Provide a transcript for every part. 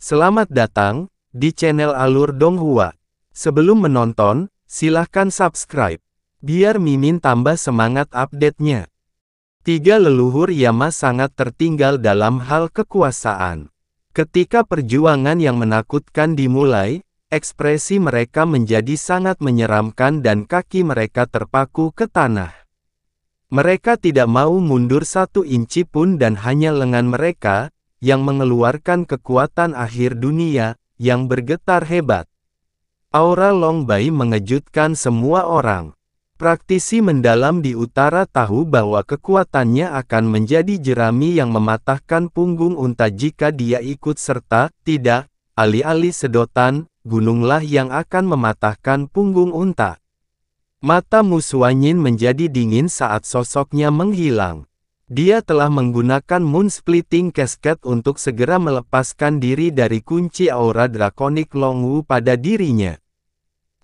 Selamat datang di channel Alur Donghua. Sebelum menonton, silahkan subscribe, biar Mimin tambah semangat update-nya. Tiga leluhur Yama sangat tertinggal dalam hal kekuasaan. Ketika perjuangan yang menakutkan dimulai, ekspresi mereka menjadi sangat menyeramkan dan kaki mereka terpaku ke tanah. Mereka tidak mau mundur satu inci pun dan hanya lengan mereka yang mengeluarkan kekuatan akhir dunia, yang bergetar hebat. Aura Long Bai mengejutkan semua orang. Praktisi mendalam di utara tahu bahwa kekuatannya akan menjadi jerami yang mematahkan punggung unta jika dia ikut serta, tidak, alih-alih sedotan, gununglah yang akan mematahkan punggung unta. Mata Mu Xuanyin menjadi dingin saat sosoknya menghilang. Dia telah menggunakan Moon Splitting Cascade untuk segera melepaskan diri dari kunci aura drakonik Long Wu pada dirinya.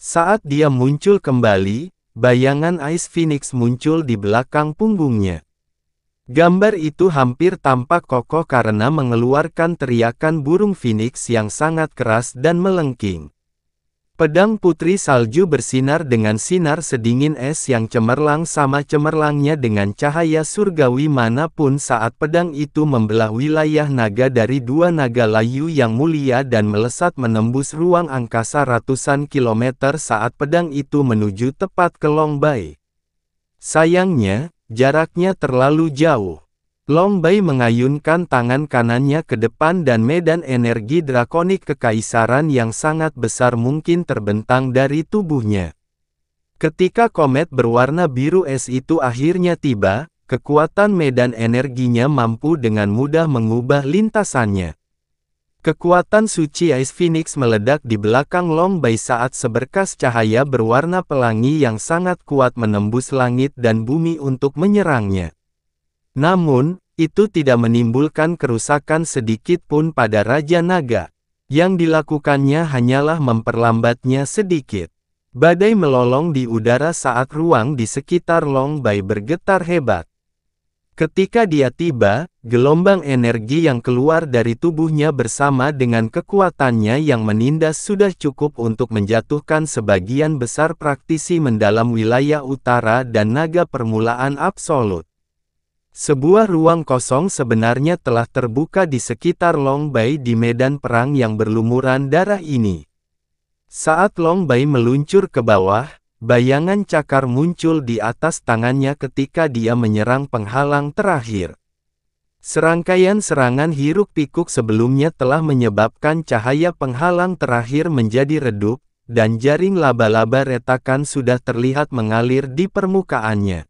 Saat dia muncul kembali, bayangan Ice Phoenix muncul di belakang punggungnya. Gambar itu hampir tampak kokoh karena mengeluarkan teriakan burung Phoenix yang sangat keras dan melengking. Pedang Putri Salju bersinar dengan sinar sedingin es yang cemerlang sama cemerlangnya dengan cahaya surgawi manapun saat pedang itu membelah wilayah naga dari dua naga layu yang mulia dan melesat menembus ruang angkasa ratusan kilometer saat pedang itu menuju tepat ke Long Bai. Sayangnya, jaraknya terlalu jauh. Long Bai mengayunkan tangan kanannya ke depan dan medan energi drakonik kekaisaran yang sangat besar mungkin terbentang dari tubuhnya. Ketika komet berwarna biru es itu akhirnya tiba, kekuatan medan energinya mampu dengan mudah mengubah lintasannya. Kekuatan suci Ice Phoenix meledak di belakang Long Bai saat seberkas cahaya berwarna pelangi yang sangat kuat menembus langit dan bumi untuk menyerangnya. Namun, itu tidak menimbulkan kerusakan sedikit pun pada Raja Naga. Yang dilakukannya hanyalah memperlambatnya sedikit. Badai melolong di udara saat ruang di sekitar Long Bai bergetar hebat. Ketika dia tiba, gelombang energi yang keluar dari tubuhnya bersama dengan kekuatannya yang menindas sudah cukup untuk menjatuhkan sebagian besar praktisi mendalam wilayah utara dan naga permulaan absolut. Sebuah ruang kosong sebenarnya telah terbuka di sekitar Long Bai di medan perang yang berlumuran darah ini. Saat Long Bai meluncur ke bawah, bayangan cakar muncul di atas tangannya ketika dia menyerang penghalang terakhir. Serangkaian serangan hiruk-pikuk sebelumnya telah menyebabkan cahaya penghalang terakhir menjadi redup, dan jaring laba-laba retakan sudah terlihat mengalir di permukaannya.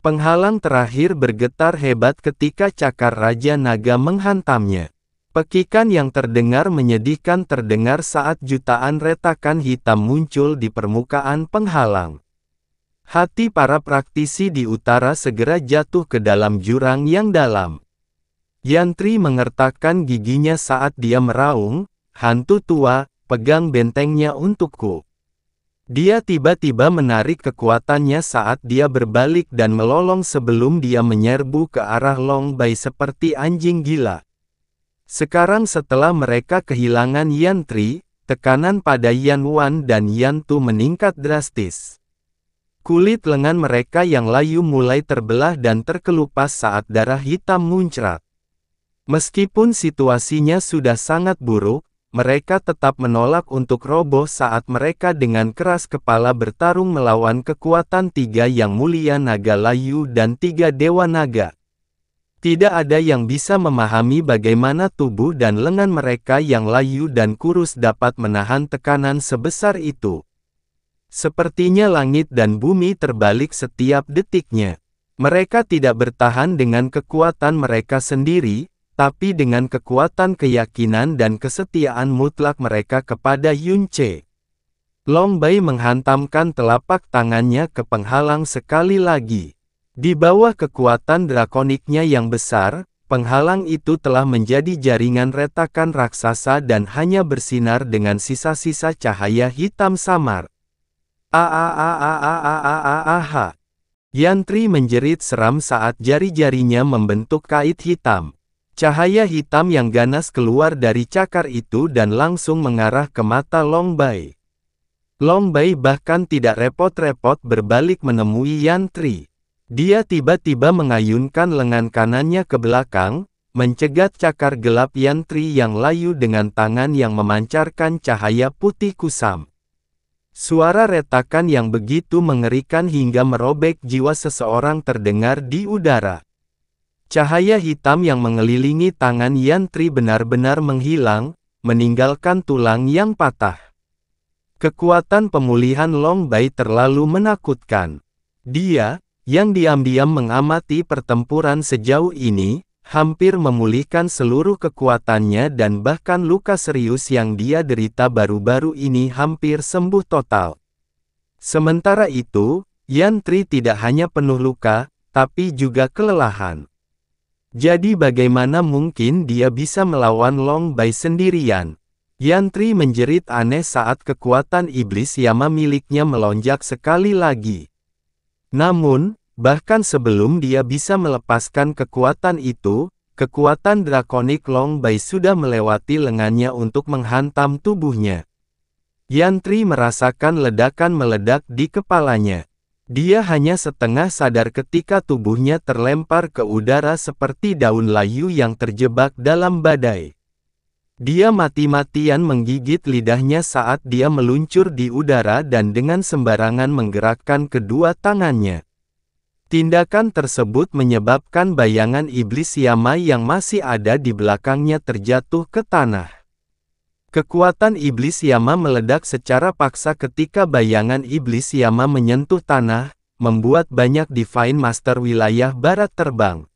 Penghalang terakhir bergetar hebat ketika cakar Raja Naga menghantamnya. Pekikan yang terdengar menyedihkan terdengar saat jutaan retakan hitam muncul di permukaan penghalang. Hati para praktisi di utara segera jatuh ke dalam jurang yang dalam. Yantri mengertakkan giginya saat dia meraung, "Hantu tua, pegang bentengnya untukku." Dia tiba-tiba menarik kekuatannya saat dia berbalik dan melolong sebelum dia menyerbu ke arah Long Bai seperti anjing gila. Sekarang setelah mereka kehilangan Yantri, tekanan pada Yan Wan dan Yan Tu meningkat drastis. Kulit lengan mereka yang layu mulai terbelah dan terkelupas saat darah hitam muncrat. Meskipun situasinya sudah sangat buruk, mereka tetap menolak untuk roboh saat mereka dengan keras kepala bertarung melawan kekuatan tiga yang mulia naga layu dan tiga dewa naga. Tidak ada yang bisa memahami bagaimana tubuh dan lengan mereka yang layu dan kurus dapat menahan tekanan sebesar itu. Sepertinya langit dan bumi terbalik setiap detiknya. Mereka tidak bertahan dengan kekuatan mereka sendiri, tapi dengan kekuatan keyakinan dan kesetiaan mutlak mereka kepada Yun Ce. Long Bai menghantamkan telapak tangannya ke penghalang sekali lagi. Di bawah kekuatan drakoniknya yang besar, penghalang itu telah menjadi jaringan retakan raksasa dan hanya bersinar dengan sisa-sisa cahaya hitam samar. Yantri menjerit seram saat jari-jarinya membentuk kait hitam. Cahaya hitam yang ganas keluar dari cakar itu dan langsung mengarah ke mata Long Bai. Long Bai bahkan tidak repot-repot berbalik menemui Yan Tri. Dia tiba-tiba mengayunkan lengan kanannya ke belakang, mencegat cakar gelap Yan Tri yang layu dengan tangan yang memancarkan cahaya putih kusam. Suara retakan yang begitu mengerikan hingga merobek jiwa seseorang terdengar di udara. Cahaya hitam yang mengelilingi tangan Yan Tri benar-benar menghilang, meninggalkan tulang yang patah. Kekuatan pemulihan Long Bai terlalu menakutkan. Dia, yang diam-diam mengamati pertempuran sejauh ini, hampir memulihkan seluruh kekuatannya dan bahkan luka serius yang dia derita baru-baru ini hampir sembuh total. Sementara itu, Yan Tri tidak hanya penuh luka, tapi juga kelelahan. Jadi bagaimana mungkin dia bisa melawan Long Bai sendirian? Yan Tri menjerit aneh saat kekuatan iblis Yama miliknya melonjak sekali lagi. Namun, bahkan sebelum dia bisa melepaskan kekuatan itu, kekuatan drakonik Long Bai sudah melewati lengannya untuk menghantam tubuhnya. Yan Tri merasakan ledakan meledak di kepalanya. Dia hanya setengah sadar ketika tubuhnya terlempar ke udara seperti daun layu yang terjebak dalam badai. Dia mati-matian menggigit lidahnya saat dia meluncur di udara dan dengan sembarangan menggerakkan kedua tangannya. Tindakan tersebut menyebabkan bayangan iblis Yama yang masih ada di belakangnya terjatuh ke tanah. Kekuatan iblis Yama meledak secara paksa ketika bayangan iblis Yama menyentuh tanah, membuat banyak Divine Master wilayah barat terbang.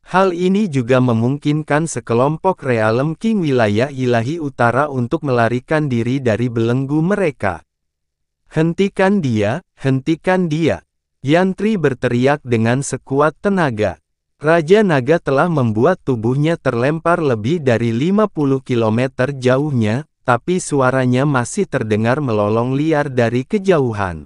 Hal ini juga memungkinkan sekelompok Realm King wilayah ilahi utara untuk melarikan diri dari belenggu mereka. Hentikan dia, hentikan dia. Yan Tri berteriak dengan sekuat tenaga. Raja Naga telah membuat tubuhnya terlempar lebih dari 50 km jauhnya, tapi suaranya masih terdengar melolong liar dari kejauhan.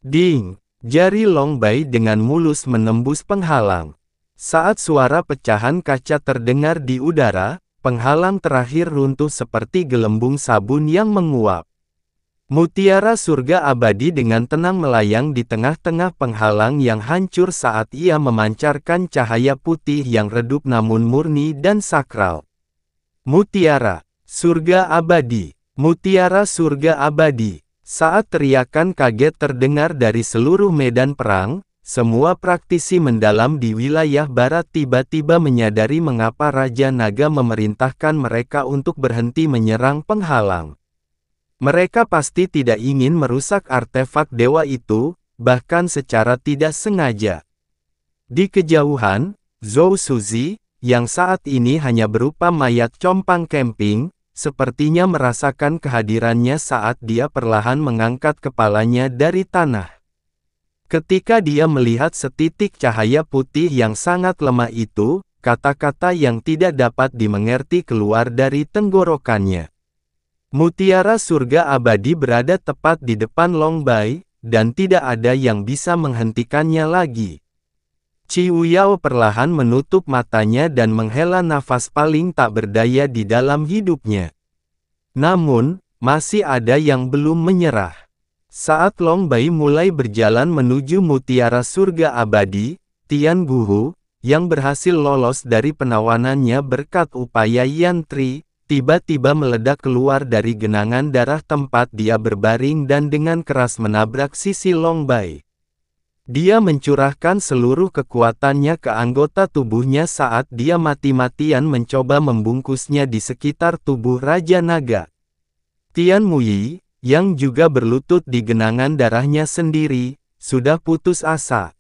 Ding! Jari Long Bai dengan mulus menembus penghalang. Saat suara pecahan kaca terdengar di udara, penghalang terakhir runtuh seperti gelembung sabun yang menguap. Mutiara surga abadi dengan tenang melayang di tengah-tengah penghalang yang hancur saat ia memancarkan cahaya putih yang redup namun murni dan sakral. Mutiara surga abadi, mutiara surga abadi. Saat teriakan kaget terdengar dari seluruh medan perang, semua praktisi mendalam di wilayah barat tiba-tiba menyadari mengapa Raja Naga memerintahkan mereka untuk berhenti menyerang penghalang. Mereka pasti tidak ingin merusak artefak dewa itu, bahkan secara tidak sengaja. Di kejauhan, Zhou Suzi, yang saat ini hanya berupa mayat compang camping, sepertinya merasakan kehadirannya saat dia perlahan mengangkat kepalanya dari tanah. Ketika dia melihat setitik cahaya putih yang sangat lemah itu, kata-kata yang tidak dapat dimengerti keluar dari tenggorokannya. Mutiara surga abadi berada tepat di depan Long Bai, dan tidak ada yang bisa menghentikannya lagi. Qiu Yao perlahan menutup matanya dan menghela nafas paling tak berdaya di dalam hidupnya. Namun, masih ada yang belum menyerah. Saat Long Bai mulai berjalan menuju mutiara surga abadi, Tian Guhu, yang berhasil lolos dari penawanannya berkat upaya Yan Tri, tiba-tiba meledak keluar dari genangan darah tempat dia berbaring dan dengan keras menabrak sisi Long Bai. Dia mencurahkan seluruh kekuatannya ke anggota tubuhnya saat dia mati-matian mencoba membungkusnya di sekitar tubuh Raja Naga. Tian Muyi, yang juga berlutut di genangan darahnya sendiri, sudah putus asa.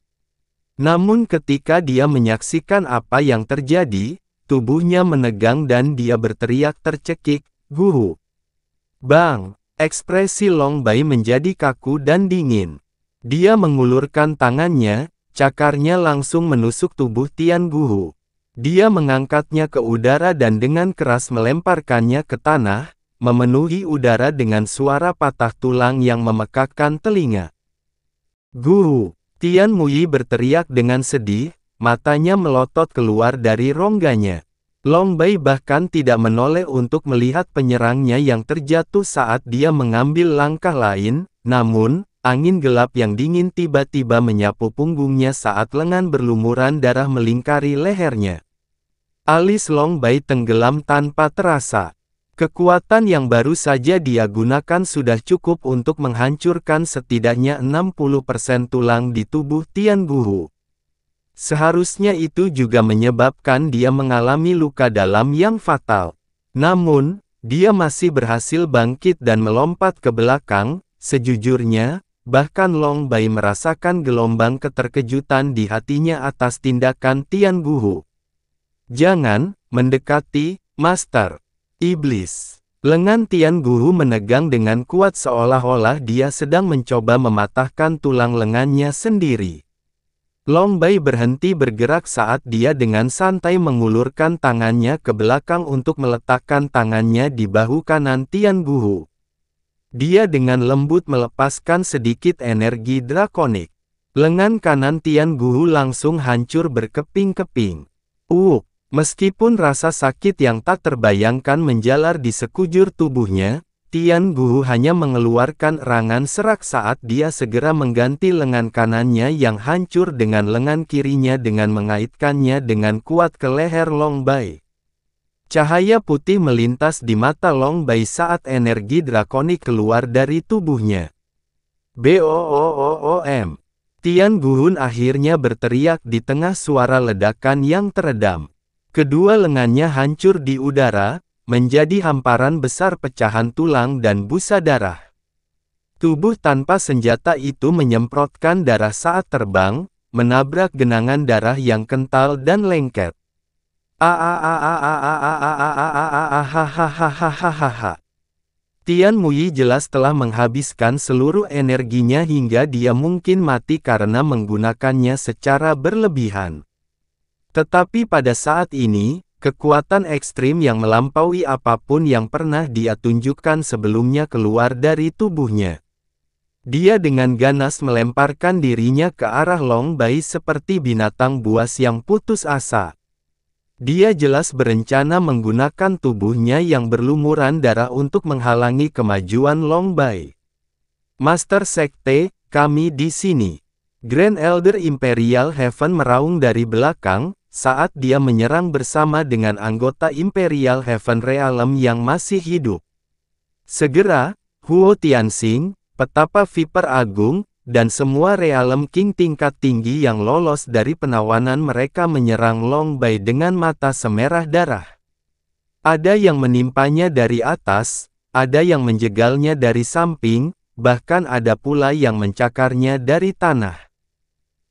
Namun ketika dia menyaksikan apa yang terjadi, tubuhnya menegang dan dia berteriak tercekik, "Guru!" Bang! Ekspresi Long Bai menjadi kaku dan dingin. Dia mengulurkan tangannya, cakarnya langsung menusuk tubuh Tian Guhu. Dia mengangkatnya ke udara dan dengan keras melemparkannya ke tanah, memenuhi udara dengan suara patah tulang yang memekakkan telinga. "Guru!" Tian Muyi berteriak dengan sedih, matanya melotot keluar dari rongganya. Long Bai bahkan tidak menoleh untuk melihat penyerangnya yang terjatuh saat dia mengambil langkah lain, namun, angin gelap yang dingin tiba-tiba menyapu punggungnya saat lengan berlumuran darah melingkari lehernya. Alis Long Bai tenggelam tanpa terasa. Kekuatan yang baru saja dia gunakan sudah cukup untuk menghancurkan setidaknya 60% tulang di tubuh Tian Guhu. Seharusnya itu juga menyebabkan dia mengalami luka dalam yang fatal. Namun, dia masih berhasil bangkit dan melompat ke belakang. Sejujurnya, bahkan Long Bai merasakan gelombang keterkejutan di hatinya atas tindakan Tian Guhu. "Jangan mendekati, Master." Iblis. Lengan Tian Guhu menegang dengan kuat seolah-olah dia sedang mencoba mematahkan tulang lengannya sendiri. Long Bai berhenti bergerak saat dia dengan santai mengulurkan tangannya ke belakang untuk meletakkan tangannya di bahu kanan Tian Guhu. Dia dengan lembut melepaskan sedikit energi drakonik. Lengan kanan Tian Guhu langsung hancur berkeping-keping. Meskipun rasa sakit yang tak terbayangkan menjalar di sekujur tubuhnya, Tian Guhu hanya mengeluarkan erangan serak saat dia segera mengganti lengan kanannya yang hancur dengan lengan kirinya dengan mengaitkannya dengan kuat ke leher Long Bai. Cahaya putih melintas di mata Long Bai saat energi drakonik keluar dari tubuhnya. "Boom!" Tian Guhun akhirnya berteriak di tengah suara ledakan yang teredam. Kedua lengannya hancur di udara, menjadi hamparan besar pecahan tulang dan busa darah. Tubuh tanpa senjata itu menyemprotkan darah saat terbang, menabrak genangan darah yang kental dan lengket. Tian Muyi jelas telah menghabiskan seluruh energinya hingga dia mungkin mati karena menggunakannya secara berlebihan. Tetapi pada saat ini, kekuatan ekstrim yang melampaui apapun yang pernah dia tunjukkan sebelumnya keluar dari tubuhnya. Dia dengan ganas melemparkan dirinya ke arah Long Bai seperti binatang buas yang putus asa. Dia jelas berencana menggunakan tubuhnya yang berlumuran darah untuk menghalangi kemajuan Long Bai. "Master Sekte, kami di sini." Grand Elder Imperial Heaven meraung dari belakang, saat dia menyerang bersama dengan anggota Imperial Heaven Realm yang masih hidup. Segera, Huo Tianxing, petapa Viper Agung, dan semua Realm King tingkat tinggi yang lolos dari penawanan mereka menyerang Long Bai dengan mata semerah darah. Ada yang menimpanya dari atas, ada yang menjegalnya dari samping, bahkan ada pula yang mencakarnya dari tanah.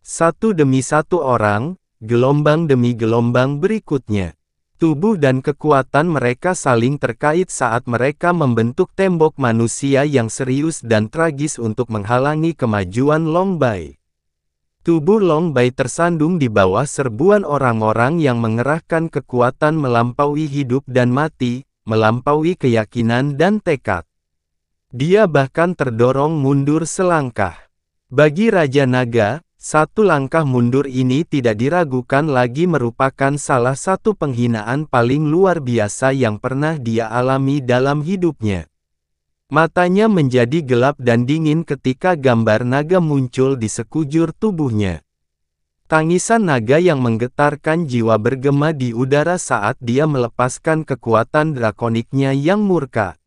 Satu demi satu orang, gelombang demi gelombang berikutnya. Tubuh dan kekuatan mereka saling terkait saat mereka membentuk tembok manusia yang serius dan tragis untuk menghalangi kemajuan Long Bai. Tubuh Long Bai tersandung di bawah serbuan orang-orang yang mengerahkan kekuatan melampaui hidup dan mati, melampaui keyakinan dan tekad. Dia bahkan terdorong mundur selangkah. Bagi Raja Naga, satu langkah mundur ini tidak diragukan lagi merupakan salah satu penghinaan paling luar biasa yang pernah dia alami dalam hidupnya. Matanya menjadi gelap dan dingin ketika gambar naga muncul di sekujur tubuhnya. Tangisan naga yang menggetarkan jiwa bergema di udara saat dia melepaskan kekuatan drakoniknya yang murka.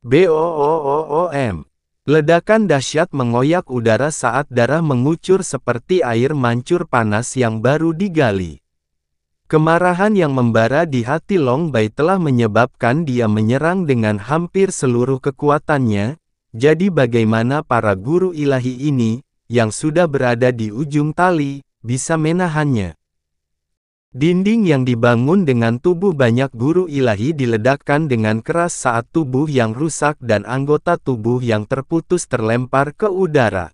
Boom! Ledakan dahsyat mengoyak udara saat darah mengucur seperti air mancur panas yang baru digali. Kemarahan yang membara di hati Long Bai telah menyebabkan dia menyerang dengan hampir seluruh kekuatannya. Jadi bagaimana para guru ilahi ini, yang sudah berada di ujung tali, bisa menahannya? Dinding yang dibangun dengan tubuh banyak guru ilahi diledakkan dengan keras saat tubuh yang rusak dan anggota tubuh yang terputus terlempar ke udara.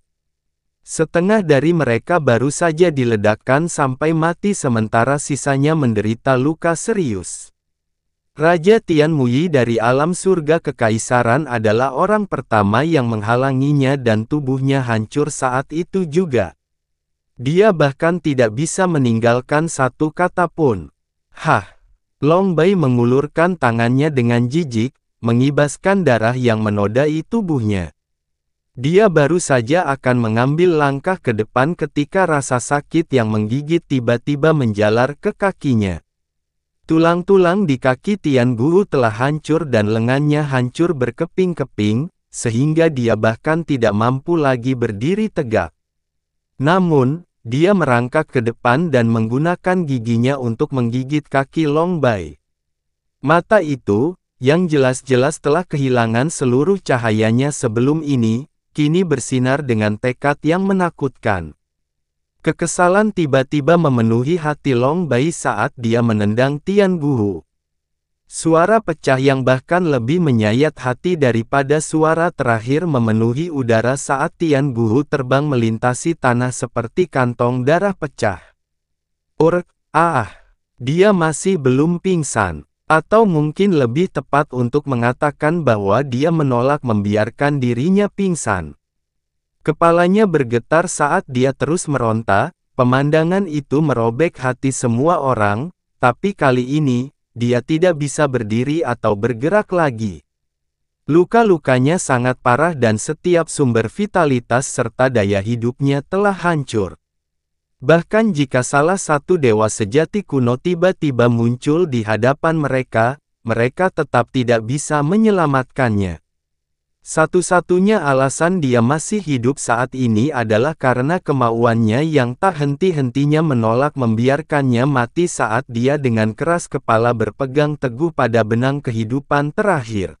Setengah dari mereka baru saja diledakkan sampai mati sementara sisanya menderita luka serius. Raja Tian Muyi dari alam surga kekaisaran adalah orang pertama yang menghalanginya dan tubuhnya hancur saat itu juga. Dia bahkan tidak bisa meninggalkan satu kata pun. Hah! Long Bai mengulurkan tangannya dengan jijik, mengibaskan darah yang menodai tubuhnya. Dia baru saja akan mengambil langkah ke depan ketika rasa sakit yang menggigit tiba-tiba menjalar ke kakinya. Tulang-tulang di kaki Tian Guo telah hancur dan lengannya hancur berkeping-keping, sehingga dia bahkan tidak mampu lagi berdiri tegak. Namun, dia merangkak ke depan dan menggunakan giginya untuk menggigit kaki Long Bai. Mata itu, yang jelas-jelas telah kehilangan seluruh cahayanya sebelum ini, kini bersinar dengan tekad yang menakutkan. Kekesalan tiba-tiba memenuhi hati Long Bai saat dia menendang Tian Guo. Suara pecah yang bahkan lebih menyayat hati daripada suara terakhir memenuhi udara saat Tian Guo terbang melintasi tanah seperti kantong darah pecah. Dia masih belum pingsan. Atau mungkin lebih tepat untuk mengatakan bahwa dia menolak membiarkan dirinya pingsan. Kepalanya bergetar saat dia terus meronta, pemandangan itu merobek hati semua orang, tapi kali ini, dia tidak bisa berdiri atau bergerak lagi. Luka-lukanya sangat parah dan setiap sumber vitalitas serta daya hidupnya telah hancur. Bahkan jika salah satu dewa sejati kuno tiba-tiba muncul di hadapan mereka, mereka tetap tidak bisa menyelamatkannya. Satu-satunya alasan dia masih hidup saat ini adalah karena kemauannya yang tak henti-hentinya menolak membiarkannya mati saat dia dengan keras kepala berpegang teguh pada benang kehidupan terakhir.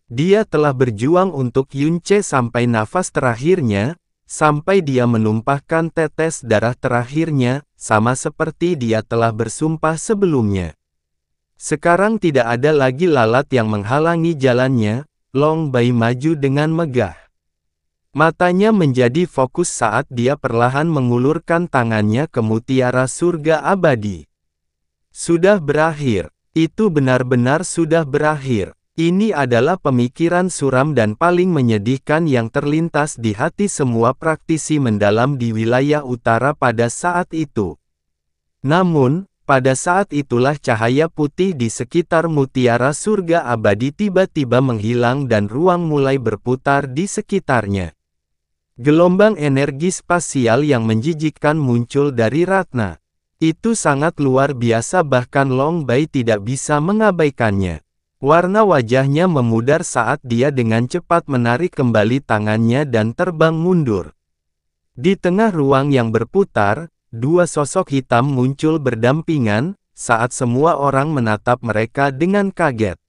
Dia telah berjuang untuk Yunce sampai nafas terakhirnya, sampai dia menumpahkan tetes darah terakhirnya, sama seperti dia telah bersumpah sebelumnya. Sekarang tidak ada lagi lalat yang menghalangi jalannya. Long Bai maju dengan megah. Matanya menjadi fokus saat dia perlahan mengulurkan tangannya ke mutiara surga abadi. Sudah berakhir. Itu benar-benar sudah berakhir. Ini adalah pemikiran suram dan paling menyedihkan yang terlintas di hati semua praktisi mendalam di wilayah utara pada saat itu. Namun, pada saat itulah cahaya putih di sekitar mutiara surga abadi tiba-tiba menghilang dan ruang mulai berputar di sekitarnya. Gelombang energi spasial yang menjijikkan muncul dari Ratna. Itu sangat luar biasa bahkan Long Bai tidak bisa mengabaikannya. Warna wajahnya memudar saat dia dengan cepat menarik kembali tangannya dan terbang mundur. Di tengah ruang yang berputar, dua sosok hitam muncul berdampingan, saat semua orang menatap mereka dengan kaget.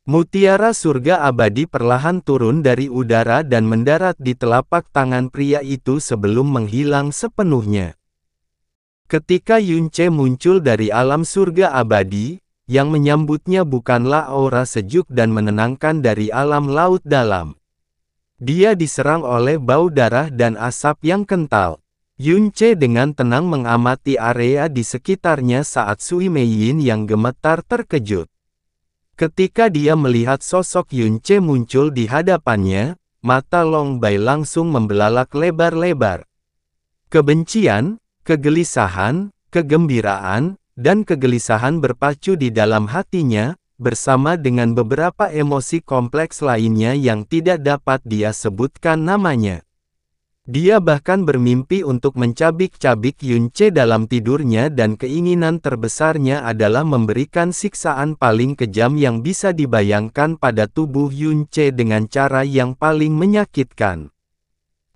Mutiara surga abadi perlahan turun dari udara dan mendarat di telapak tangan pria itu sebelum menghilang sepenuhnya. Ketika Yunce muncul dari alam surga abadi, yang menyambutnya bukanlah aura sejuk dan menenangkan dari alam laut dalam. Dia diserang oleh bau darah dan asap yang kental. Yunce dengan tenang mengamati area di sekitarnya saat Sui Meiyin yang gemetar terkejut. Ketika dia melihat sosok Yunce muncul di hadapannya, mata Long Bai langsung membelalak lebar-lebar. Kebencian, kegelisahan, kegembiraan, dan kegelisahan berpacu di dalam hatinya, bersama dengan beberapa emosi kompleks lainnya yang tidak dapat dia sebutkan namanya. Dia bahkan bermimpi untuk mencabik-cabik Yunce dalam tidurnya dan keinginan terbesarnya adalah memberikan siksaan paling kejam yang bisa dibayangkan pada tubuh Yunce dengan cara yang paling menyakitkan.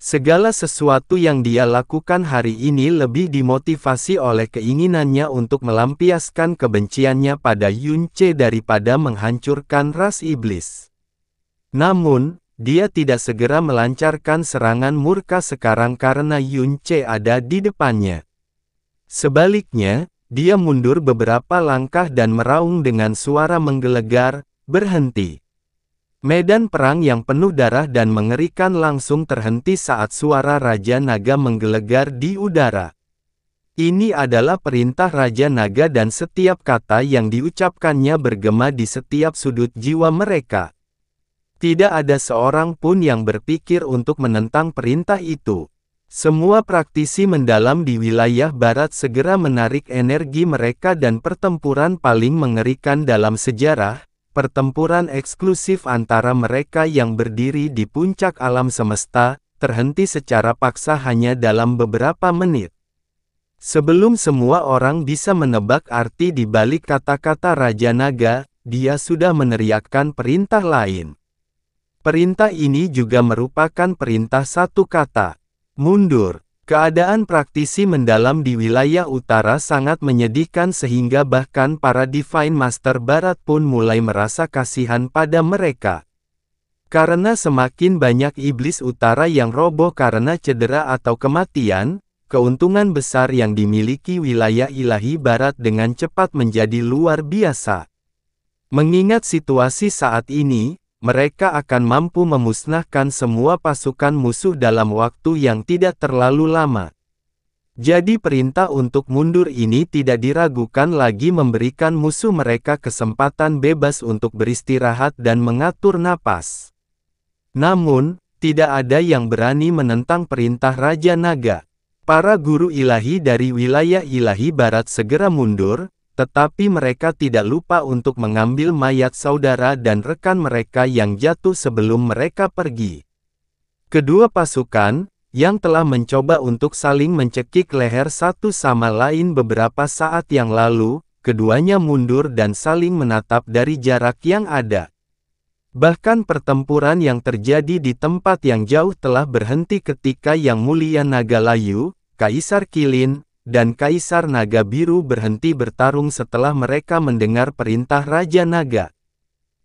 Segala sesuatu yang dia lakukan hari ini lebih dimotivasi oleh keinginannya untuk melampiaskan kebenciannya pada Yunce daripada menghancurkan ras iblis. Namun, dia tidak segera melancarkan serangan murka sekarang karena Yunce ada di depannya. Sebaliknya, dia mundur beberapa langkah dan meraung dengan suara menggelegar, "Berhenti!" Medan perang yang penuh darah dan mengerikan langsung terhenti saat suara Raja Naga menggelegar di udara. Ini adalah perintah Raja Naga dan setiap kata yang diucapkannya bergema di setiap sudut jiwa mereka. Tidak ada seorang pun yang berpikir untuk menentang perintah itu. Semua praktisi mendalam di wilayah barat segera menarik energi mereka dan pertempuran paling mengerikan dalam sejarah, pertempuran eksklusif antara mereka yang berdiri di puncak alam semesta, terhenti secara paksa hanya dalam beberapa menit. Sebelum semua orang bisa menebak arti di balik kata-kata Raja Naga, dia sudah meneriakkan perintah lain. Perintah ini juga merupakan perintah satu kata. Mundur. Keadaan praktisi mendalam di wilayah utara sangat menyedihkan sehingga bahkan para Divine Master Barat pun mulai merasa kasihan pada mereka. Karena semakin banyak iblis utara yang roboh karena cedera atau kematian, keuntungan besar yang dimiliki wilayah ilahi barat dengan cepat menjadi luar biasa. Mengingat situasi saat ini, mereka akan mampu memusnahkan semua pasukan musuh dalam waktu yang tidak terlalu lama. Jadi perintah untuk mundur ini tidak diragukan lagi memberikan musuh mereka kesempatan bebas untuk beristirahat dan mengatur napas. Namun, tidak ada yang berani menentang perintah Raja Naga. Para guru ilahi dari wilayah ilahi barat segera mundur, tetapi mereka tidak lupa untuk mengambil mayat saudara dan rekan mereka yang jatuh sebelum mereka pergi. Kedua pasukan, yang telah mencoba untuk saling mencekik leher satu sama lain beberapa saat yang lalu, keduanya mundur dan saling menatap dari jarak yang ada. Bahkan pertempuran yang terjadi di tempat yang jauh telah berhenti ketika Yang Mulia Naga Layu, Kaisar Kilin, dan Kaisar Naga Biru berhenti bertarung setelah mereka mendengar perintah Raja Naga.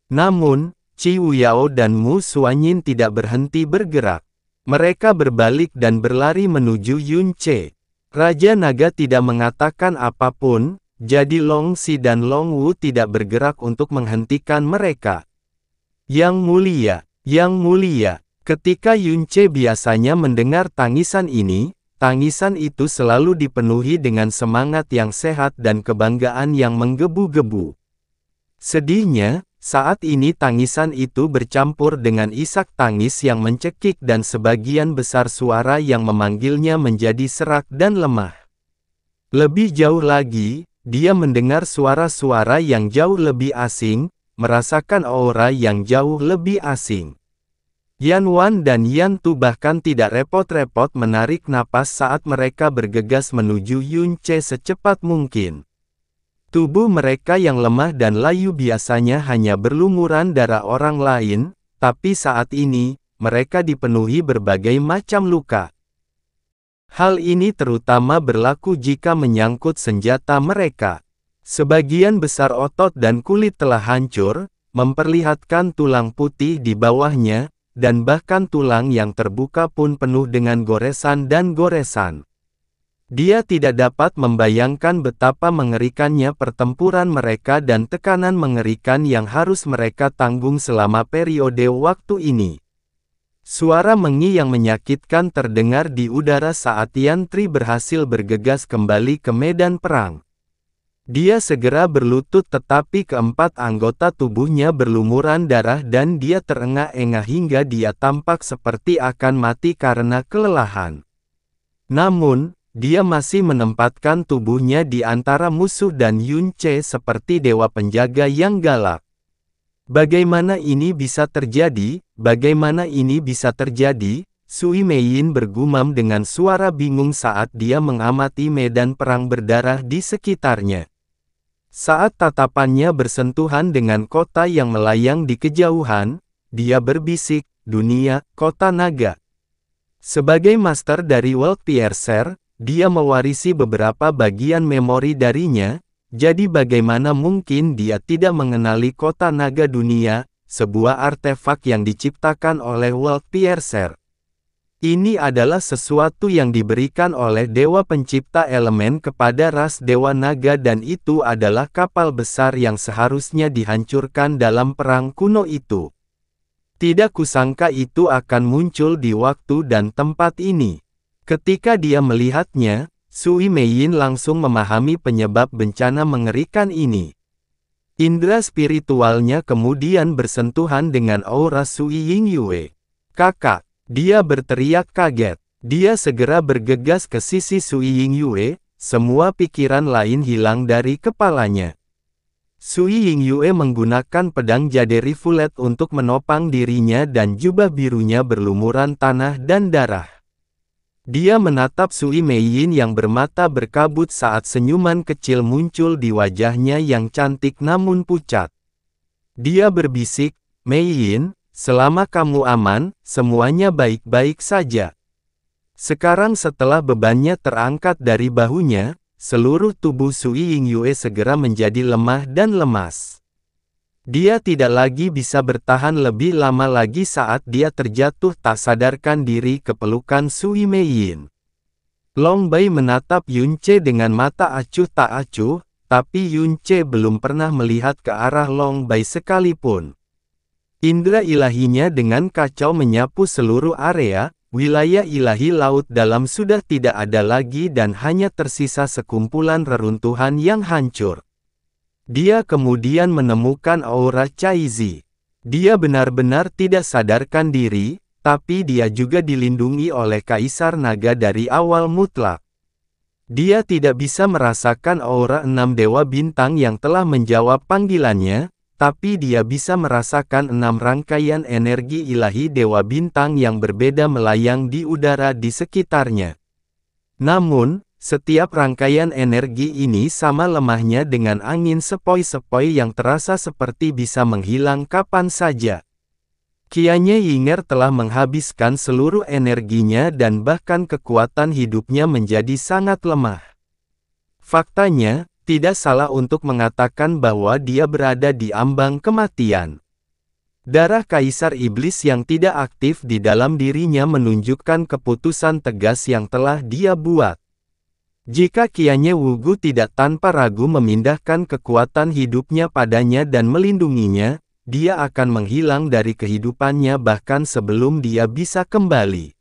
Namun, Qi Wuyao dan Mu Suanyin tidak berhenti bergerak. Mereka berbalik dan berlari menuju Yun Ce. Raja Naga tidak mengatakan apapun, jadi Long Xi dan Long Wu tidak bergerak untuk menghentikan mereka. Yang mulia, ketika Yun Ce biasanya mendengar tangisan ini, tangisan itu selalu dipenuhi dengan semangat yang sehat dan kebanggaan yang menggebu-gebu. Sedihnya, saat ini tangisan itu bercampur dengan isak tangis yang mencekik dan sebagian besar suara yang memanggilnya menjadi serak dan lemah. Lebih jauh lagi, dia mendengar suara-suara yang jauh lebih asing, merasakan aura yang jauh lebih asing. Yan Wan dan Yan Tu bahkan tidak repot-repot menarik napas saat mereka bergegas menuju Yun Ce secepat mungkin. Tubuh mereka yang lemah dan layu biasanya hanya berlumuran darah orang lain, tapi saat ini, mereka dipenuhi berbagai macam luka. Hal ini terutama berlaku jika menyangkut senjata mereka. Sebagian besar otot dan kulit telah hancur, memperlihatkan tulang putih di bawahnya, dan bahkan tulang yang terbuka pun penuh dengan goresan dan goresan. Dia tidak dapat membayangkan betapa mengerikannya pertempuran mereka dan tekanan mengerikan yang harus mereka tanggung selama periode waktu ini. Suara mengi yang menyakitkan terdengar di udara saat Yan Tri berhasil bergegas kembali ke medan perang. Dia segera berlutut tetapi keempat anggota tubuhnya berlumuran darah dan dia terengah-engah hingga dia tampak seperti akan mati karena kelelahan. Namun, dia masih menempatkan tubuhnya di antara musuh dan Yun Ce seperti dewa penjaga yang galak. Bagaimana ini bisa terjadi? Bagaimana ini bisa terjadi? Sui Meiyin bergumam dengan suara bingung saat dia mengamati medan perang berdarah di sekitarnya. Saat tatapannya bersentuhan dengan kota yang melayang di kejauhan, dia berbisik, "Dunia, kota naga." Sebagai master dari World Piercer, dia mewarisi beberapa bagian memori darinya, jadi bagaimana mungkin dia tidak mengenali kota naga dunia, sebuah artefak yang diciptakan oleh World Piercer. Ini adalah sesuatu yang diberikan oleh Dewa Pencipta Elemen kepada ras Dewa Naga dan itu adalah kapal besar yang seharusnya dihancurkan dalam perang kuno itu. Tidak kusangka itu akan muncul di waktu dan tempat ini. Ketika dia melihatnya, Sui Meiyin langsung memahami penyebab bencana mengerikan ini. Indra spiritualnya kemudian bersentuhan dengan aura Sui Yingyue. "Kakak!" Dia berteriak kaget. Dia segera bergegas ke sisi Sui Yingyue, semua pikiran lain hilang dari kepalanya. Sui Yingyue menggunakan pedang jade rivulet untuk menopang dirinya dan jubah birunya berlumuran tanah dan darah. Dia menatap Sui Meiyin yang bermata berkabut saat senyuman kecil muncul di wajahnya yang cantik namun pucat. Dia berbisik, "Meiyin, selama kamu aman, semuanya baik-baik saja." Sekarang setelah bebannya terangkat dari bahunya, seluruh tubuh Sui Yingyue segera menjadi lemah dan lemas. Dia tidak lagi bisa bertahan lebih lama lagi saat dia terjatuh tak sadarkan diri ke pelukan Sui Meiyin. Long Bai menatap Yun Ce dengan mata acuh tak acuh, tapi Yun Ce belum pernah melihat ke arah Long Bai sekalipun. Indra ilahinya dengan kacau menyapu seluruh area, wilayah ilahi laut dalam sudah tidak ada lagi dan hanya tersisa sekumpulan reruntuhan yang hancur. Dia kemudian menemukan aura Caizi. Dia benar-benar tidak sadarkan diri, tapi dia juga dilindungi oleh Kaisar Naga dari awal mutlak. Dia tidak bisa merasakan aura 6 Dewa Bintang yang telah menjawab panggilannya, tapi dia bisa merasakan 6 rangkaian energi ilahi Dewa Bintang yang berbeda melayang di udara di sekitarnya. Namun, setiap rangkaian energi ini sama lemahnya dengan angin sepoi-sepoi yang terasa seperti bisa menghilang kapan saja. Qianye Yinger telah menghabiskan seluruh energinya dan bahkan kekuatan hidupnya menjadi sangat lemah. Faktanya, tidak salah untuk mengatakan bahwa dia berada di ambang kematian. Darah Kaisar Iblis yang tidak aktif di dalam dirinya menunjukkan keputusan tegas yang telah dia buat. Jika Qianye Wugu tidak tanpa ragu memindahkan kekuatan hidupnya padanya dan melindunginya, dia akan menghilang dari kehidupannya bahkan sebelum dia bisa kembali.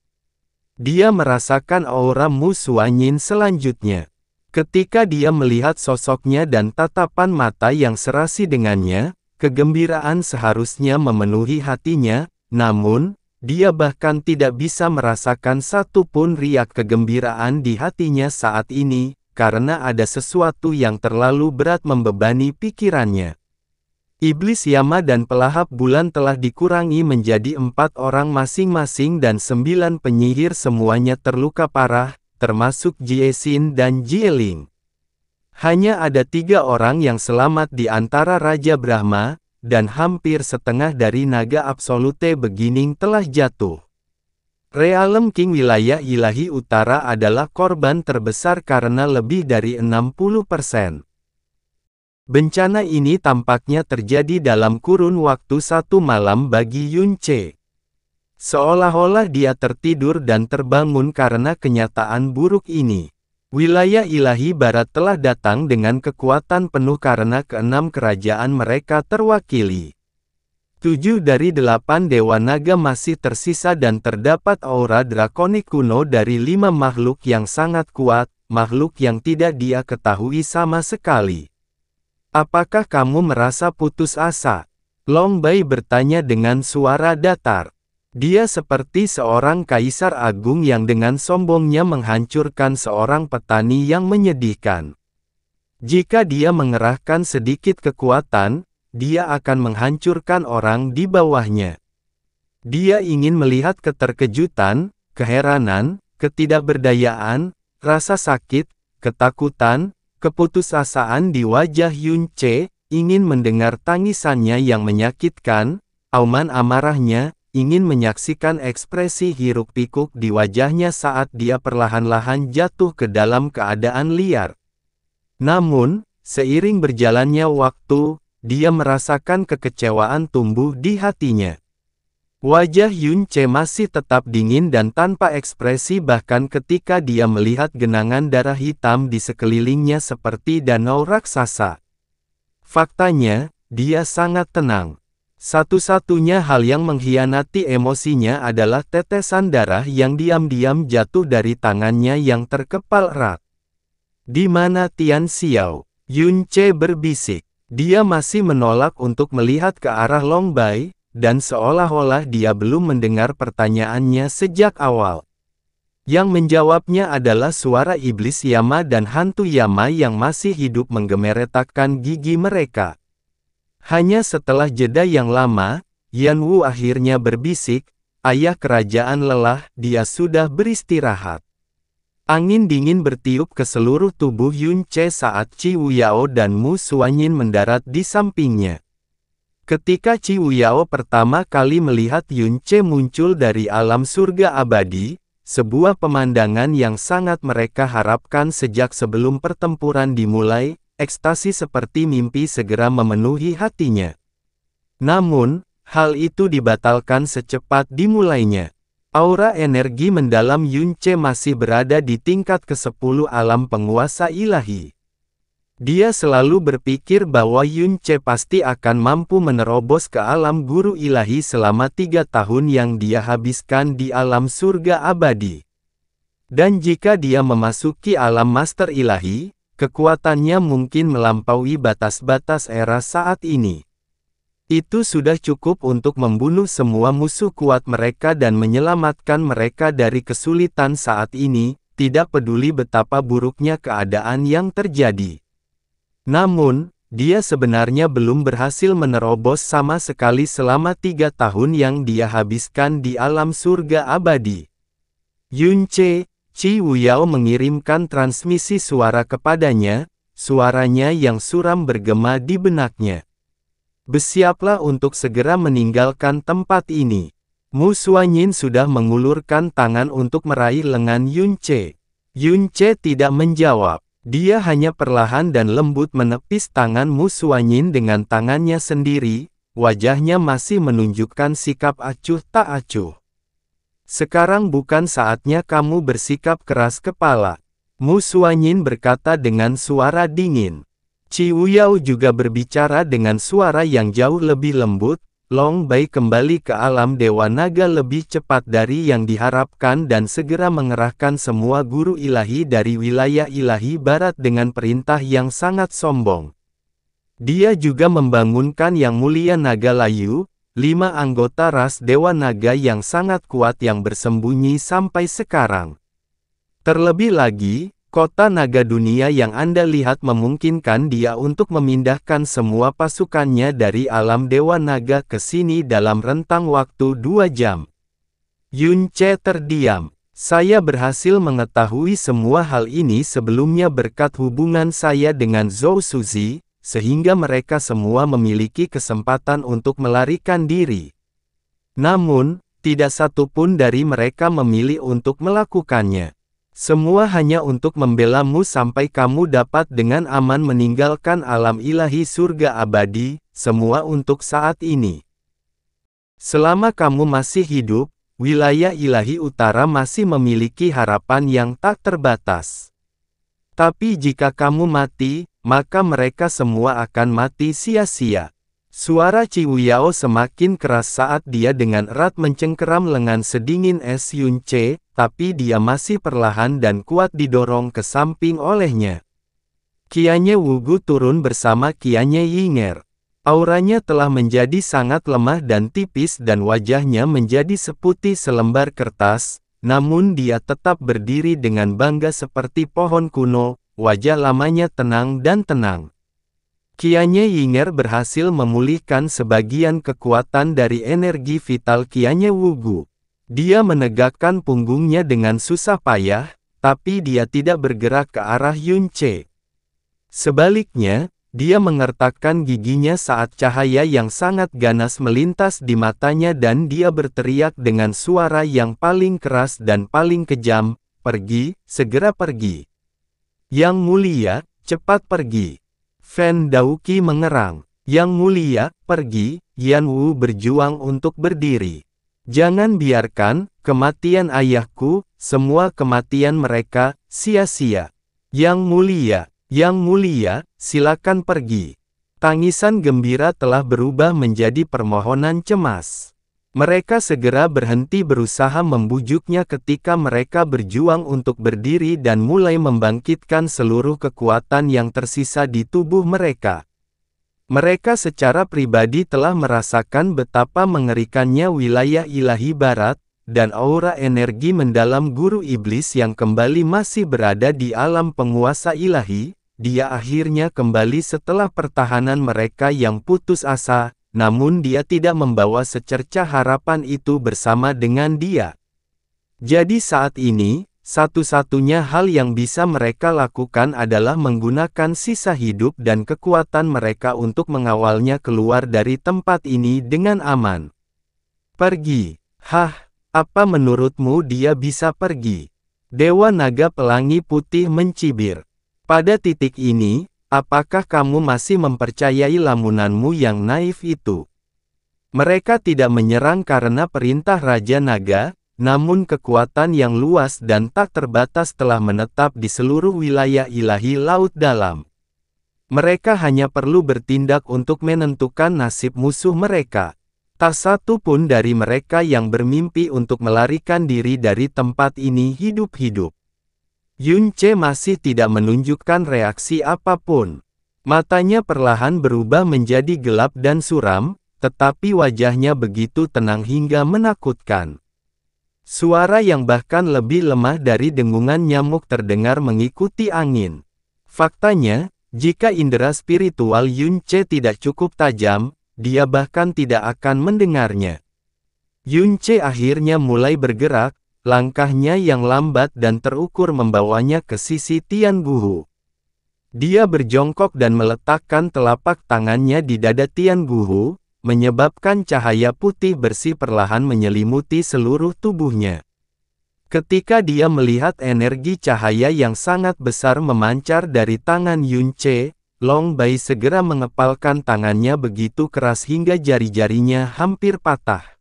Dia merasakan aura Mu Suanyin selanjutnya. Ketika dia melihat sosoknya dan tatapan mata yang serasi dengannya, kegembiraan seharusnya memenuhi hatinya, namun, dia bahkan tidak bisa merasakan satu pun riak kegembiraan di hatinya saat ini, karena ada sesuatu yang terlalu berat membebani pikirannya. Iblis Yama dan pelahap bulan telah dikurangi menjadi 4 orang masing-masing dan 9 penyihir semuanya terluka parah, termasuk Jie Xin dan Jie Ling. Hanya ada 3 orang yang selamat di antara Raja Brahma, dan hampir setengah dari naga absolute beginning telah jatuh. Realem King wilayah ilahi utara adalah korban terbesar karena lebih dari 60%. Bencana ini tampaknya terjadi dalam kurun waktu 1 malam bagi Yun Ce. Seolah-olah dia tertidur dan terbangun karena kenyataan buruk ini. Wilayah ilahi barat telah datang dengan kekuatan penuh karena ke-6 kerajaan mereka terwakili. 7 dari 8 Dewa Naga masih tersisa dan terdapat aura drakonik kuno dari 5 makhluk yang sangat kuat, makhluk yang tidak dia ketahui sama sekali. Apakah kamu merasa putus asa? Long Bai bertanya dengan suara datar. Dia seperti seorang kaisar agung yang dengan sombongnya menghancurkan seorang petani yang menyedihkan. Jika dia mengerahkan sedikit kekuatan, dia akan menghancurkan orang di bawahnya. Dia ingin melihat keterkejutan, keheranan, ketidakberdayaan, rasa sakit, ketakutan, keputusasaan di wajah Yun Ce, ingin mendengar tangisannya yang menyakitkan, auman amarahnya, ingin menyaksikan ekspresi hiruk-pikuk di wajahnya saat dia perlahan-lahan jatuh ke dalam keadaan liar. Namun, seiring berjalannya waktu, dia merasakan kekecewaan tumbuh di hatinya. Wajah Yun Ce masih tetap dingin dan tanpa ekspresi bahkan ketika dia melihat genangan darah hitam di sekelilingnya seperti danau raksasa. Faktanya, dia sangat tenang. Satu-satunya hal yang mengkhianati emosinya adalah tetesan darah yang diam-diam jatuh dari tangannya yang terkepal erat. Di mana Tian Xiao? Yun Ce berbisik. Dia masih menolak untuk melihat ke arah Long Bai, dan seolah-olah dia belum mendengar pertanyaannya sejak awal. Yang menjawabnya adalah suara iblis Yama dan hantu Yama yang masih hidup menggemeretakkan gigi mereka. Hanya setelah jeda yang lama, Yan Wu akhirnya berbisik, "Ayah kerajaan lelah, dia sudah beristirahat." Angin dingin bertiup ke seluruh tubuh Yun Ce saat Qi Wuyao dan Mu Suanyin mendarat di sampingnya. Ketika Qi Wuyao pertama kali melihat Yun Ce muncul dari alam surga abadi, sebuah pemandangan yang sangat mereka harapkan sejak sebelum pertempuran dimulai, ekstasi seperti mimpi segera memenuhi hatinya. Namun, hal itu dibatalkan secepat dimulainya. Aura energi mendalam Yun Ce masih berada di tingkat ke-10 alam penguasa ilahi. Dia selalu berpikir bahwa Yun Ce pasti akan mampu menerobos ke alam guru ilahi selama 3 tahun yang dia habiskan di alam surga abadi. Dan jika dia memasuki alam master ilahi, kekuatannya mungkin melampaui batas-batas era saat ini. Itu sudah cukup untuk membunuh semua musuh kuat mereka dan menyelamatkan mereka dari kesulitan saat ini, tidak peduli betapa buruknya keadaan yang terjadi. Namun, dia sebenarnya belum berhasil menerobos sama sekali selama 3 tahun yang dia habiskan di alam surga abadi. Yun Ce, Qi Wuyao mengirimkan transmisi suara kepadanya, suaranya yang suram bergema di benaknya. "Bersiaplah untuk segera meninggalkan tempat ini." Mu Suanyin sudah mengulurkan tangan untuk meraih lengan Yun Ce. Yun Ce tidak menjawab. Dia hanya perlahan dan lembut menepis tangan Mu Suanyin dengan tangannya sendiri, wajahnya masih menunjukkan sikap acuh tak acuh. "Sekarang bukan saatnya kamu bersikap keras kepala," Mu Suanyin berkata dengan suara dingin. Qi Wuyao juga berbicara dengan suara yang jauh lebih lembut, "Long Bai kembali ke alam Dewa Naga lebih cepat dari yang diharapkan dan segera mengerahkan semua guru ilahi dari wilayah ilahi barat dengan perintah yang sangat sombong." Dia juga membangunkan Yang Mulia Naga Layu, 5 anggota ras Dewa Naga yang sangat kuat yang bersembunyi sampai sekarang. Terlebih lagi, kota naga dunia yang Anda lihat memungkinkan dia untuk memindahkan semua pasukannya dari alam Dewa Naga ke sini dalam rentang waktu 2 jam. Yun Ce terdiam. "Saya berhasil mengetahui semua hal ini sebelumnya berkat hubungan saya dengan Zhou Suzi, sehingga mereka semua memiliki kesempatan untuk melarikan diri. Namun, tidak satu pun dari mereka memilih untuk melakukannya. Semua hanya untuk membelamu sampai kamu dapat dengan aman meninggalkan alam ilahi surga abadi, semua untuk saat ini. Selama kamu masih hidup, wilayah ilahi utara masih memiliki harapan yang tak terbatas. Tapi jika kamu mati, maka mereka semua akan mati sia-sia." Suara Qi Wuyao semakin keras saat dia dengan erat mencengkeram lengan sedingin es Yun Ce, tapi dia masih perlahan dan kuat didorong ke samping olehnya. Qianye Wugu turun bersama Qianye Yinger. Auranya telah menjadi sangat lemah dan tipis dan wajahnya menjadi seputih selembar kertas, namun dia tetap berdiri dengan bangga seperti pohon kuno, wajah lamanya tenang dan tenang. Qianye Yinger berhasil memulihkan sebagian kekuatan dari energi vital Qianye Wugu. Dia menegakkan punggungnya dengan susah payah, tapi dia tidak bergerak ke arah Yun Ce. Sebaliknya, dia mengertakkan giginya saat cahaya yang sangat ganas melintas di matanya dan dia berteriak dengan suara yang paling keras dan paling kejam, "Pergi, segera pergi. Yang Mulia, cepat pergi." Fan Daoqi mengerang. "Yang Mulia, pergi." Yan Wu berjuang untuk berdiri. "Jangan biarkan kematian ayahku, semua kematian mereka, sia-sia. Yang Mulia, silakan pergi." Tangisan gembira telah berubah menjadi permohonan cemas. Mereka segera berhenti berusaha membujuknya ketika mereka berjuang untuk berdiri dan mulai membangkitkan seluruh kekuatan yang tersisa di tubuh mereka. Mereka secara pribadi telah merasakan betapa mengerikannya wilayah ilahi barat, dan aura energi mendalam guru iblis yang kembali masih berada di alam penguasa ilahi. Dia akhirnya kembali setelah pertahanan mereka yang putus asa, namun dia tidak membawa secercah harapan itu bersama dengan dia. Jadi saat ini, satu-satunya hal yang bisa mereka lakukan adalah menggunakan sisa hidup dan kekuatan mereka untuk mengawalnya keluar dari tempat ini dengan aman. Pergi. Hah, apa menurutmu dia bisa pergi? Dewa Naga Pelangi Putih mencibir. Pada titik ini, apakah kamu masih mempercayai lamunanmu yang naif itu? Mereka tidak menyerang karena perintah Raja Naga, namun kekuatan yang luas dan tak terbatas telah menetap di seluruh wilayah ilahi laut dalam. Mereka hanya perlu bertindak untuk menentukan nasib musuh mereka. Tak satu pun dari mereka yang bermimpi untuk melarikan diri dari tempat ini hidup-hidup. Yunce masih tidak menunjukkan reaksi apapun. Matanya perlahan berubah menjadi gelap dan suram, tetapi wajahnya begitu tenang hingga menakutkan. Suara yang bahkan lebih lemah dari dengungan nyamuk terdengar mengikuti angin. Faktanya, jika indera spiritual Yunce tidak cukup tajam, dia bahkan tidak akan mendengarnya. Yunce akhirnya mulai bergerak. Langkahnya yang lambat dan terukur membawanya ke sisi Tian Guhu. Dia berjongkok dan meletakkan telapak tangannya di dada Tian Guhu, menyebabkan cahaya putih bersih perlahan menyelimuti seluruh tubuhnya. Ketika dia melihat energi cahaya yang sangat besar memancar dari tangan Yunce, Long Bai segera mengepalkan tangannya begitu keras hingga jari-jarinya hampir patah.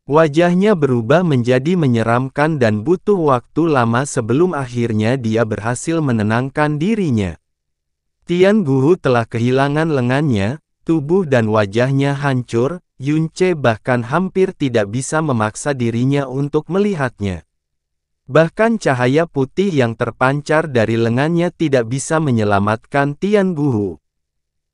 Wajahnya berubah menjadi menyeramkan dan butuh waktu lama sebelum akhirnya dia berhasil menenangkan dirinya. Tian Guhu telah kehilangan lengannya, tubuh dan wajahnya hancur, Yunce bahkan hampir tidak bisa memaksa dirinya untuk melihatnya. Bahkan cahaya putih yang terpancar dari lengannya tidak bisa menyelamatkan Tian Guhu.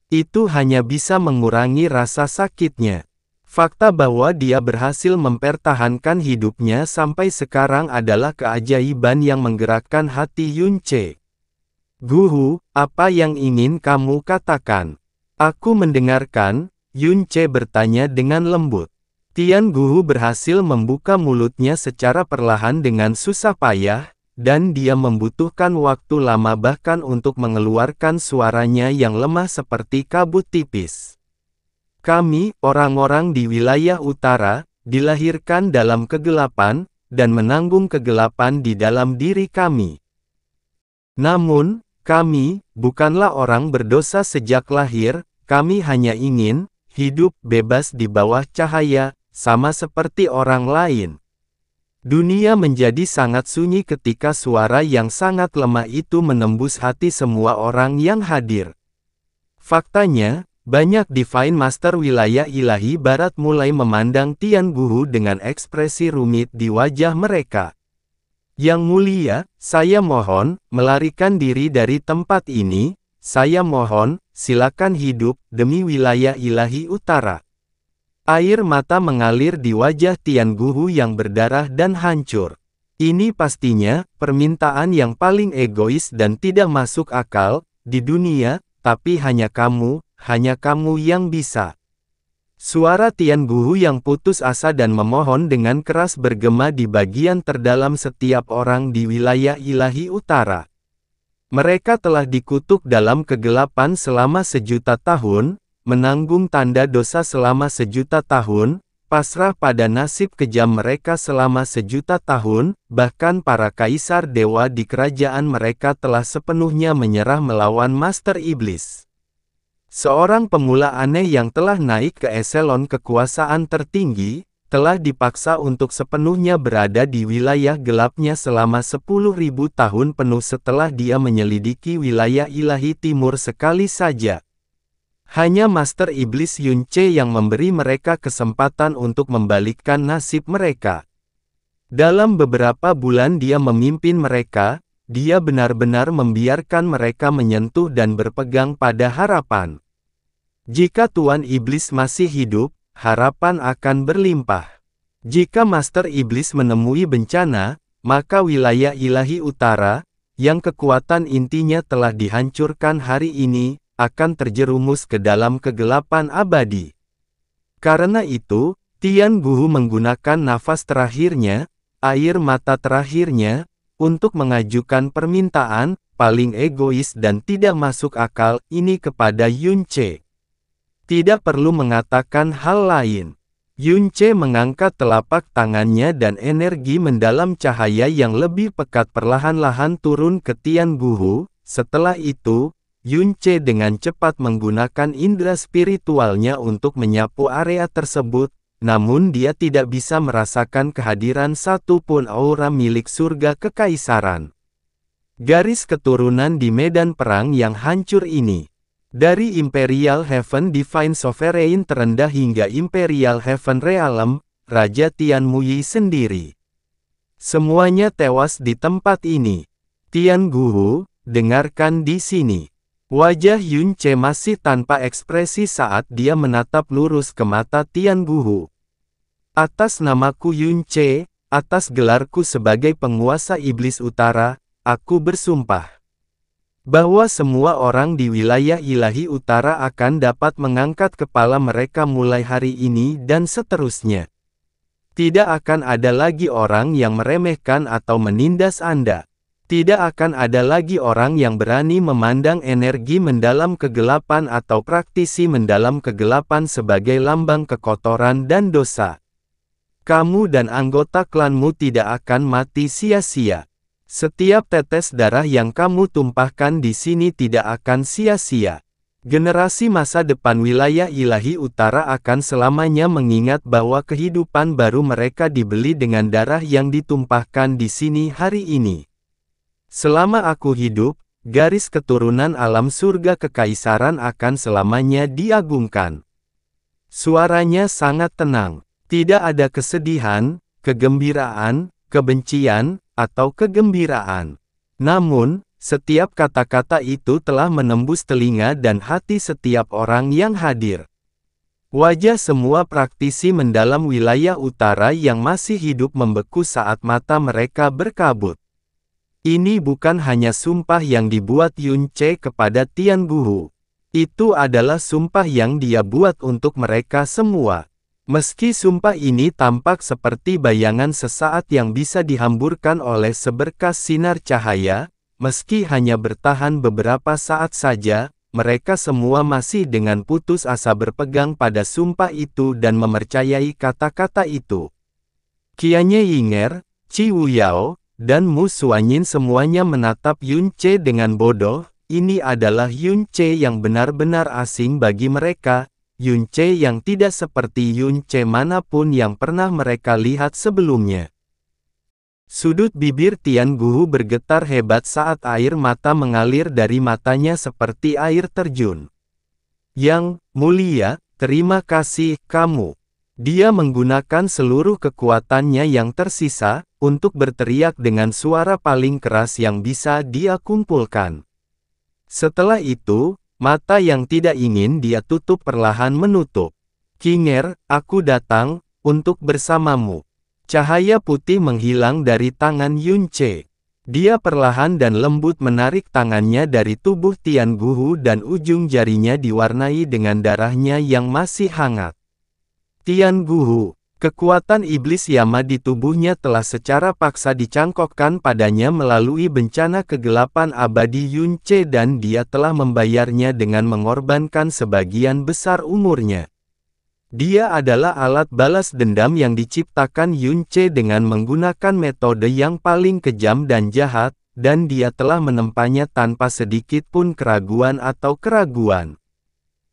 Itu hanya bisa mengurangi rasa sakitnya. Fakta bahwa dia berhasil mempertahankan hidupnya sampai sekarang adalah keajaiban yang menggerakkan hati Yunce. Guhu, apa yang ingin kamu katakan? Aku mendengarkan, Yunce bertanya dengan lembut. Tian Guhu berhasil membuka mulutnya secara perlahan dengan susah payah, dan dia membutuhkan waktu lama bahkan untuk mengeluarkan suaranya yang lemah seperti kabut tipis. Kami, orang-orang di wilayah utara, dilahirkan dalam kegelapan, dan menanggung kegelapan di dalam diri kami. Namun, kami, bukanlah orang berdosa sejak lahir, kami hanya ingin, hidup bebas di bawah cahaya, sama seperti orang lain. Dunia menjadi sangat sunyi ketika suara yang sangat lemah itu menembus hati semua orang yang hadir. Faktanya, banyak Divine Master wilayah ilahi barat mulai memandang Tian Guhu dengan ekspresi rumit di wajah mereka. Yang mulia, saya mohon, melarikan diri dari tempat ini, saya mohon, silakan hidup, demi wilayah ilahi utara. Air mata mengalir di wajah Tian Guhu yang berdarah dan hancur. Ini pastinya, permintaan yang paling egois dan tidak masuk akal, di dunia, tapi hanya kamu yang bisa. Suara Tian Guhu yang putus asa dan memohon dengan keras bergema di bagian terdalam setiap orang di wilayah ilahi utara. Mereka telah dikutuk dalam kegelapan selama 1.000.000 tahun, menanggung tanda dosa selama 1.000.000 tahun, pasrah pada nasib kejam mereka selama 1.000.000 tahun, bahkan para kaisar dewa di kerajaan mereka telah sepenuhnya menyerah melawan Master Iblis. Seorang pemula aneh yang telah naik ke eselon kekuasaan tertinggi, telah dipaksa untuk sepenuhnya berada di wilayah gelapnya selama 10.000 tahun penuh setelah dia menyelidiki wilayah ilahi timur sekali saja. Hanya Master Iblis Yunce yang memberi mereka kesempatan untuk membalikkan nasib mereka. Dalam beberapa bulan dia memimpin mereka, dia benar-benar membiarkan mereka menyentuh dan berpegang pada harapan. Jika Tuan Iblis masih hidup, harapan akan berlimpah. Jika Master Iblis menemui bencana, maka wilayah ilahi utara, yang kekuatan intinya telah dihancurkan hari ini, akan terjerumus ke dalam kegelapan abadi. Karena itu, Tian Guhu menggunakan nafas terakhirnya, air mata terakhirnya, untuk mengajukan permintaan, paling egois dan tidak masuk akal, ini kepada Yun Ce. Tidak perlu mengatakan hal lain. Yun Ce mengangkat telapak tangannya dan energi mendalam cahaya yang lebih pekat perlahan-lahan turun ke Tian Guhu. Setelah itu, Yun Ce dengan cepat menggunakan indera spiritualnya untuk menyapu area tersebut, namun dia tidak bisa merasakan kehadiran satupun aura milik surga kekaisaran. Garis keturunan di medan perang yang hancur ini. Dari Imperial Heaven Divine Sovereign terendah hingga Imperial Heaven Realm, Raja Tian Muyi sendiri. Semuanya tewas di tempat ini. Tian Guhu, dengarkan di sini. Wajah Yun Ce masih tanpa ekspresi saat dia menatap lurus ke mata Tian Guhu. Atas namaku Yun Ce, atas gelarku sebagai penguasa iblis utara, aku bersumpah bahwa semua orang di wilayah ilahi utara akan dapat mengangkat kepala mereka mulai hari ini dan seterusnya. Tidak akan ada lagi orang yang meremehkan atau menindas Anda. Tidak akan ada lagi orang yang berani memandang energi mendalam kegelapan atau praktisi mendalam kegelapan sebagai lambang kekotoran dan dosa. Kamu dan anggota klanmu tidak akan mati sia-sia. Setiap tetes darah yang kamu tumpahkan di sini tidak akan sia-sia. Generasi masa depan wilayah ilahi utara akan selamanya mengingat bahwa kehidupan baru mereka dibeli dengan darah yang ditumpahkan di sini hari ini. Selama aku hidup, garis keturunan alam surga kekaisaran akan selamanya diagungkan. Suaranya sangat tenang. Tidak ada kesedihan, kegembiraan, kebencian, atau kegembiraan. Namun, setiap kata-kata itu telah menembus telinga dan hati setiap orang yang hadir. Wajah semua praktisi mendalam wilayah utara yang masih hidup membeku saat mata mereka berkabut. Ini bukan hanya sumpah yang dibuat Yun Ce kepada Tian Guhu. Itu adalah sumpah yang dia buat untuk mereka semua. Meski sumpah ini tampak seperti bayangan sesaat yang bisa dihamburkan oleh seberkas sinar cahaya, meski hanya bertahan beberapa saat saja, mereka semua masih dengan putus asa berpegang pada sumpah itu dan mempercayai kata-kata itu. Qianye Yinger, Qi Wuyao, dan Mu Suanyin semuanya menatap Yun Ce dengan bodoh. Ini adalah Yun Ce yang benar-benar asing bagi mereka. Yun Ce yang tidak seperti Yun Ce manapun yang pernah mereka lihat sebelumnya. Sudut bibir Tian Guhu bergetar hebat saat air mata mengalir dari matanya seperti air terjun. Yang mulia, terima kasih kamu. Dia menggunakan seluruh kekuatannya yang tersisa, untuk berteriak dengan suara paling keras yang bisa dia kumpulkan. Setelah itu, mata yang tidak ingin dia tutup perlahan menutup. Qinger, aku datang, untuk bersamamu. Cahaya putih menghilang dari tangan Yun Ce. Dia perlahan dan lembut menarik tangannya dari tubuh Tian Guhu dan ujung jarinya diwarnai dengan darahnya yang masih hangat. Tian Guhu, kekuatan iblis Yama di tubuhnya telah secara paksa dicangkokkan padanya melalui bencana kegelapan abadi Yun Ce dan dia telah membayarnya dengan mengorbankan sebagian besar umurnya. Dia adalah alat balas dendam yang diciptakan Yun Ce dengan menggunakan metode yang paling kejam dan jahat, dan dia telah menempanya tanpa sedikit pun keraguan atau keraguan.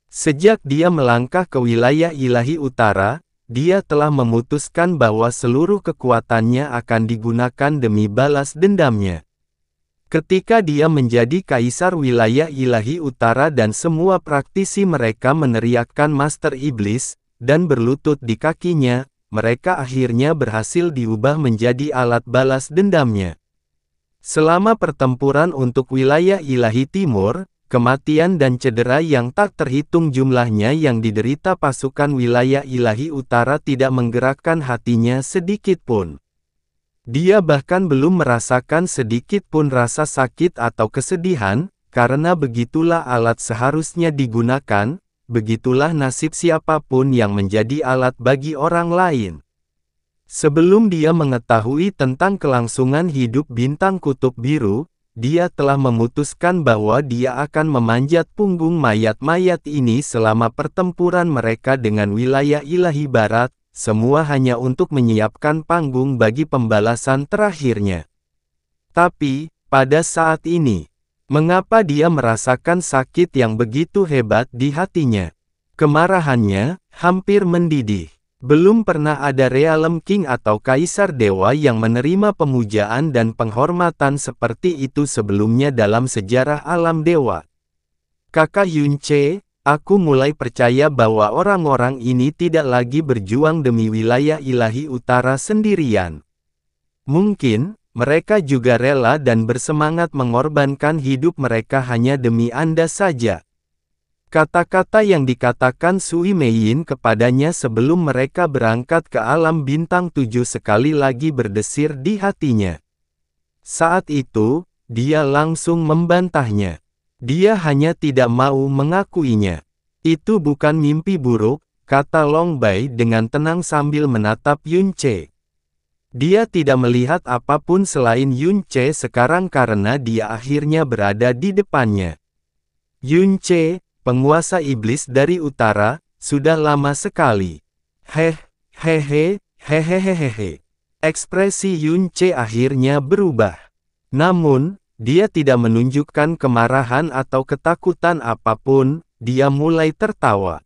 Sejak dia melangkah ke wilayah ilahi utara, dia telah memutuskan bahwa seluruh kekuatannya akan digunakan demi balas dendamnya. Ketika dia menjadi kaisar wilayah ilahi utara dan semua praktisi mereka meneriakkan Master Iblis, dan berlutut di kakinya, mereka akhirnya berhasil diubah menjadi alat balas dendamnya. Selama pertempuran untuk wilayah ilahi timur, kematian dan cedera yang tak terhitung jumlahnya yang diderita pasukan wilayah ilahi utara tidak menggerakkan hatinya sedikit pun. Dia bahkan belum merasakan sedikit pun rasa sakit atau kesedihan, karena begitulah alat seharusnya digunakan, begitulah nasib siapapun yang menjadi alat bagi orang lain. Sebelum dia mengetahui tentang kelangsungan hidup bintang kutub biru, dia telah memutuskan bahwa dia akan memanjat punggung mayat-mayat ini selama pertempuran mereka dengan wilayah ilahi barat, semua hanya untuk menyiapkan panggung bagi pembalasan terakhirnya. Tapi, pada saat ini, mengapa dia merasakan sakit yang begitu hebat di hatinya? Kemarahannya hampir mendidih. Belum pernah ada Realm King atau Kaisar Dewa yang menerima pemujaan dan penghormatan seperti itu sebelumnya dalam sejarah alam dewa. Kakak Yunce, aku mulai percaya bahwa orang-orang ini tidak lagi berjuang demi wilayah ilahi utara sendirian. Mungkin, mereka juga rela dan bersemangat mengorbankan hidup mereka hanya demi Anda saja. Kata-kata yang dikatakan Sui Meiyin kepadanya sebelum mereka berangkat ke alam bintang 7 sekali lagi berdesir di hatinya. Saat itu, dia langsung membantahnya. Dia hanya tidak mau mengakuinya. Itu bukan mimpi buruk, kata Long Bai dengan tenang sambil menatap Yunce. Dia tidak melihat apapun selain Yunce sekarang karena dia akhirnya berada di depannya. Yunce, penguasa iblis dari utara, sudah lama sekali. Hehehehehehehe. Ekspresi Yunce akhirnya berubah. Namun, dia tidak menunjukkan kemarahan atau ketakutan apapun, dia mulai tertawa.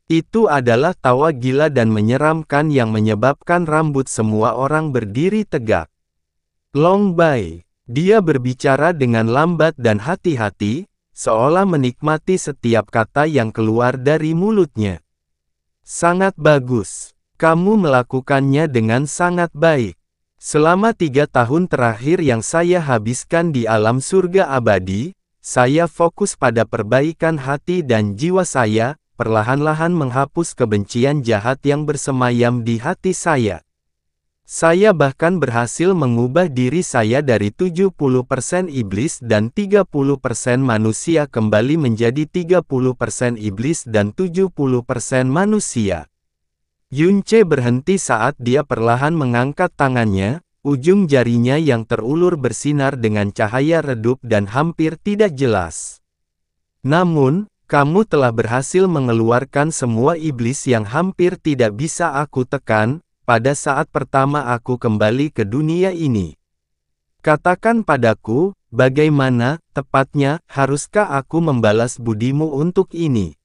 Itu adalah tawa gila dan menyeramkan yang menyebabkan rambut semua orang berdiri tegak. Long Bai, dia berbicara dengan lambat dan hati-hati, seolah menikmati setiap kata yang keluar dari mulutnya. Sangat bagus. Kamu melakukannya dengan sangat baik. Selama 3 tahun terakhir yang saya habiskan di alam surga abadi, saya fokus pada perbaikan hati dan jiwa saya, perlahan-lahan menghapus kebencian jahat yang bersemayam di hati saya. Saya bahkan berhasil mengubah diri saya dari 70% iblis dan 30% manusia kembali menjadi 30% iblis dan 70% manusia. Yunce berhenti saat dia perlahan mengangkat tangannya, ujung jarinya yang terulur bersinar dengan cahaya redup dan hampir tidak jelas. Namun, kamu telah berhasil mengeluarkan semua iblis yang hampir tidak bisa aku tekan, pada saat pertama aku kembali ke dunia ini. Katakan padaku, bagaimana, tepatnya, haruskah aku membalas budimu untuk ini?